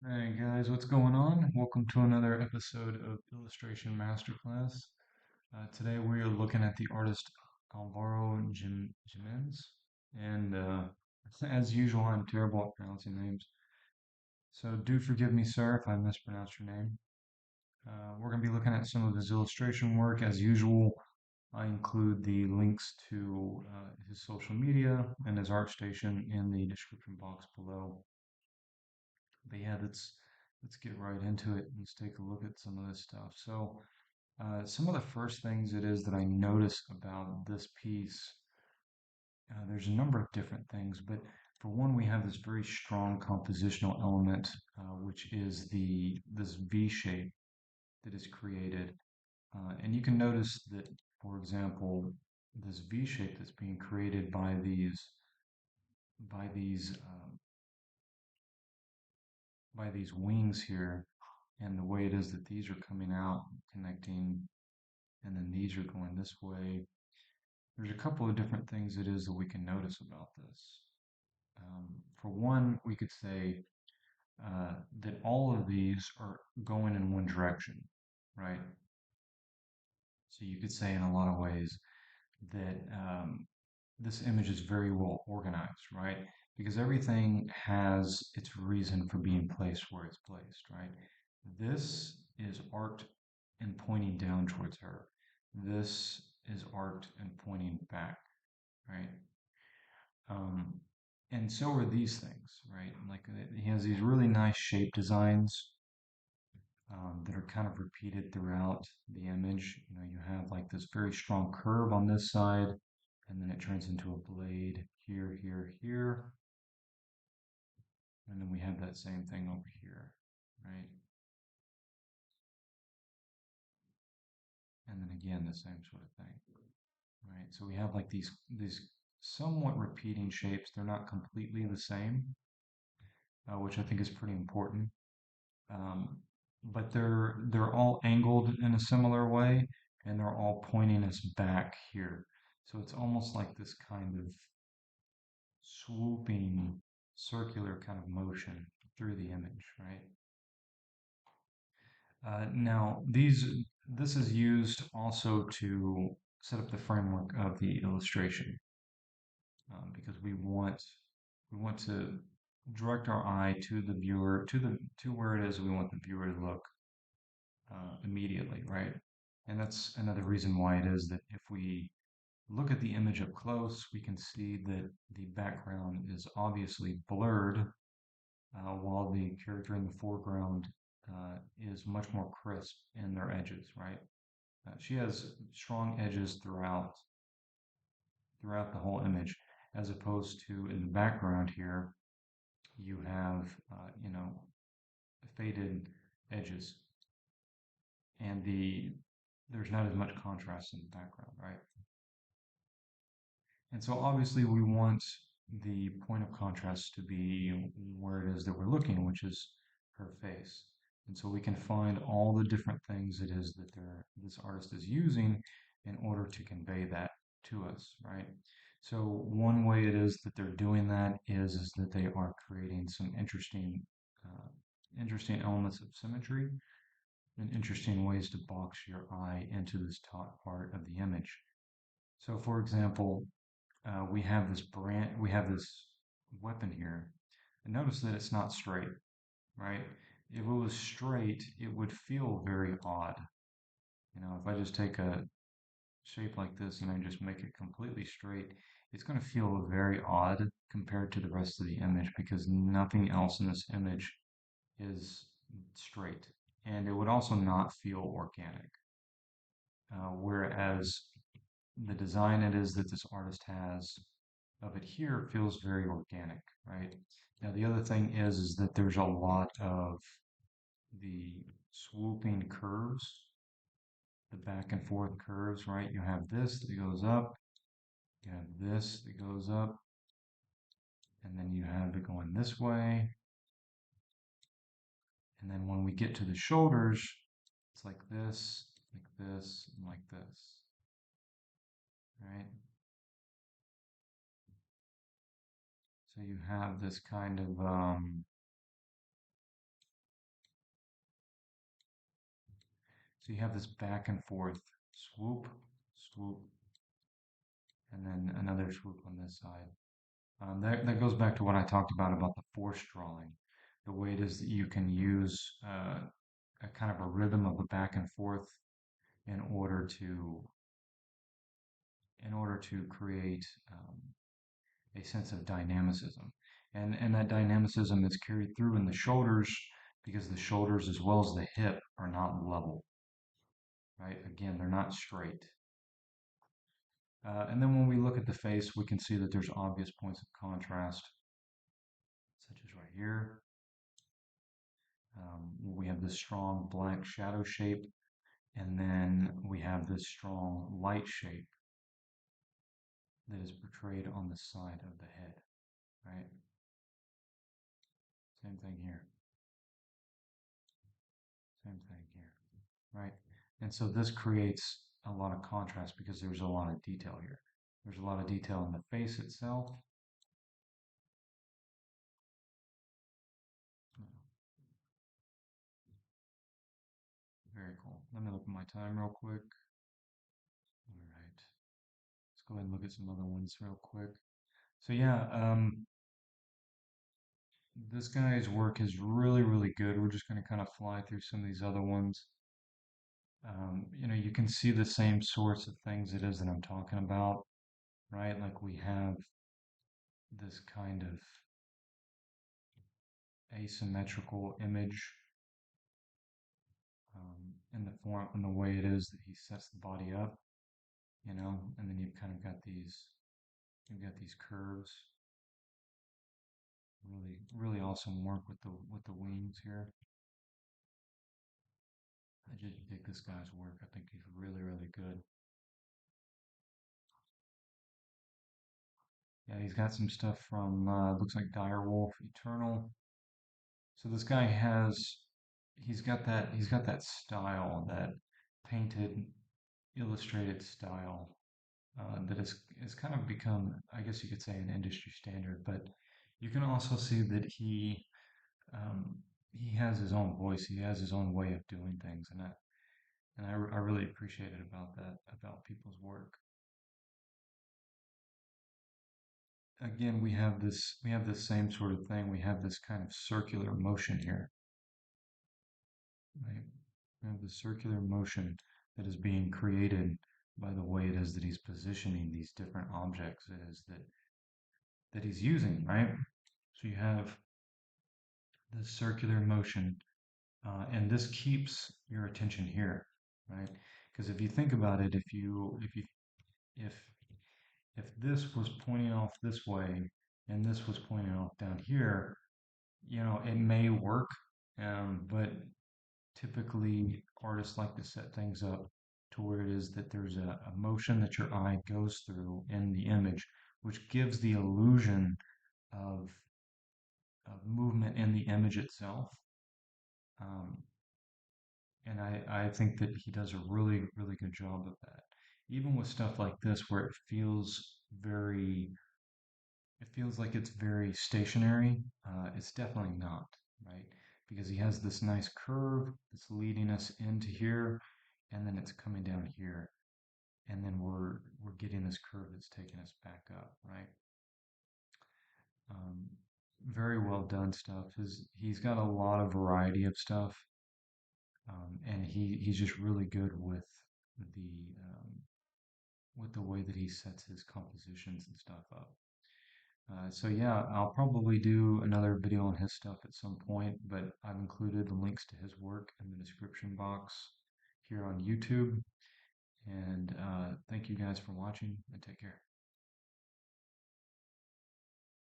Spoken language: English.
Hey guys, what's going on? Welcome to another episode of Illustration Masterclass. Today we are looking at the artist Alvaro Jimenez, and as usual, I'm terrible at pronouncing names, so do forgive me, sir, if I mispronounce your name. We're going to be looking at some of his illustration work. As usual, I include the links to his social media and his art station in the description box below. But yeah, let's get right into it. Let's take a look at some of this stuff. So, some of the first things it is that I notice about this piece, there's a number of different things, but for one, we have this very strong compositional element, which is the this V shape that is created, and you can notice that, for example, this V shape that's being created by these um, by these wings here, and the way it is that these are coming out, connecting, and then these are going this way. There's a couple of different things it is that we can notice about this. For one, we could say that all of these are going in one direction, right? So you could say in a lot of ways that this image is very well organized, right? Because everything has its reason for being placed where it's placed, right? This is art and pointing down towards her. This is art and pointing back, right? Um, and so are these things, right? Like he has these really nice shape designs that are kind of repeated throughout the image. You know, you have like this very strong curve on this side, and then it turns into a blade here, here, here, and then we have that same thing over here, right? And then again, the same sort of thing, right? So we have like these somewhat repeating shapes. They're not completely the same, which I think is pretty important. Um, but they're all angled in a similar way, and they're all pointing us back here. So it's almost like this kind of swooping circular kind of motion through the image, right? Now this is used also to set up the framework of the illustration because we want to direct our eye to the viewer to where it is we want the viewer to look immediately, right? And that's another reason why it is that if we look at the image up close, we can see that the background is obviously blurred, while the character in the foreground is much more crisp in their edges, right? She has strong edges throughout the whole image, as opposed to in the background here, you have faded edges, and there's not as much contrast in the background, right? And so obviously we want the point of contrast to be where it is that we're looking, which is her face. And so we can find all the different things it is that this artist is using in order to convey that to us, right? So one way it is that they're doing that is that they are creating some uh, interesting elements of symmetry and interesting ways to box your eye into this top part of the image. So, for example, we have this weapon here. And notice that it's not straight, right? If it was straight, it would feel very odd. You know, if I just take a shape like this and I just make it completely straight, it's going to feel very odd compared to the rest of the image because nothing else in this image is straight. And it would also not feel organic. Whereas the design it is that this artist has of it here feels very organic, right? Now the other thing is that there's a lot of the swooping curves, the back and forth curves, right? You have this that goes up, you have this that goes up, and then you have it going this way. And then when we get to the shoulders, it's like this, and like this, right? So you have this kind of So you have this back and forth swoop, swoop, and then another swoop on this side. That goes back to what I talked about the force drawing, the way it is that you can use a kind of a rhythm of a back and forth in order to create a sense of dynamicism, and that dynamicism is carried through in the shoulders because the shoulders as well as the hip are not level, right? Again, they're not straight. And then when we look at the face, we can see that there's obvious points of contrast, such as right here. We have this strong black shadow shape, and then we have this strong light shape that is portrayed on the side of the head, right? Same thing here, same thing here, right? And so this creates a lot of contrast because there's a lot of detail here. There's a lot of detail in the face itself. Very cool. Let me look at my time real quick. All right. Let's go ahead and look at some other ones real quick. So yeah, this guy's work is really, really good. We're just going to kind of fly through some of these other ones. You can see the same sorts of things it is that I'm talking about, right? Like we have this kind of asymmetrical image in the form, in the way it is that he sets the body up, and then you've kind of got these curves. Really, really awesome work with the wings here. I just dig this guy's work. I think he's really, really good. Yeah, he's got some stuff from looks like Direwolf Eternal. So this guy he's got that style, that painted, illustrated style that is kind of become, I guess you could say, an industry standard. But you can also see that um, he has his own voice. He has his own way of doing things, and I really appreciate it about that, about people's work. Again, we have this same sort of thing. We have this kind of circular motion here, right? We have the circular motion that is being created by the way it is that he's positioning these different objects it is that he's using, right? So you have this circular motion, and this keeps your attention here, right? Because if you think about it, if if this was pointing off this way and this was pointing off down here, it may work, but typically artists like to set things up to where it is that there's a motion that your eye goes through in the image, which gives the illusion of, of movement in the image itself. Um, and I think that he does a really, really good job of that. Even with stuff like this, where it feels like it's very stationary. It's definitely not, right? Because he has this nice curve that's leading us into here, and then it's coming down here, and then we're getting this curve that's taking us back up, right? Um, Very well done stuff. He's got a lot of variety of stuff, and he's just really good the with the way that he sets his compositions and stuff up. So yeah, I'll probably do another video on his stuff at some point, but I've included the links to his work in the description box here on YouTube. And thank you guys for watching, and take care.